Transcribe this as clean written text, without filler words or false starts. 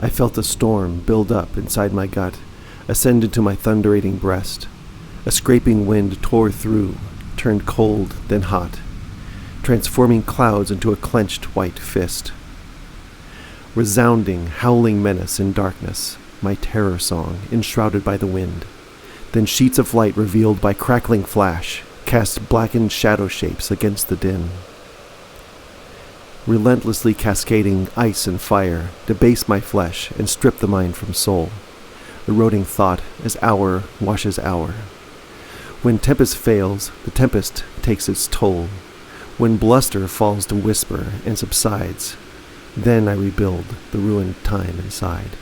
I felt a storm build up inside my gut, ascend into my thunderating breast. A scraping wind tore through, turned cold, then hot, transforming clouds into a clenched white fist. Resounding, howling menace in darkness, my terror song enshrouded by the wind. Then sheets of light revealed by crackling flash cast blackened shadow shapes against the din. Relentlessly cascading ice and fire debase my flesh and strip the mind from soul, eroding thought as hour washes hour. When tempest fails, the tempest takes its toll. When bluster falls to whisper and subsides, then I rebuild the ruined time inside.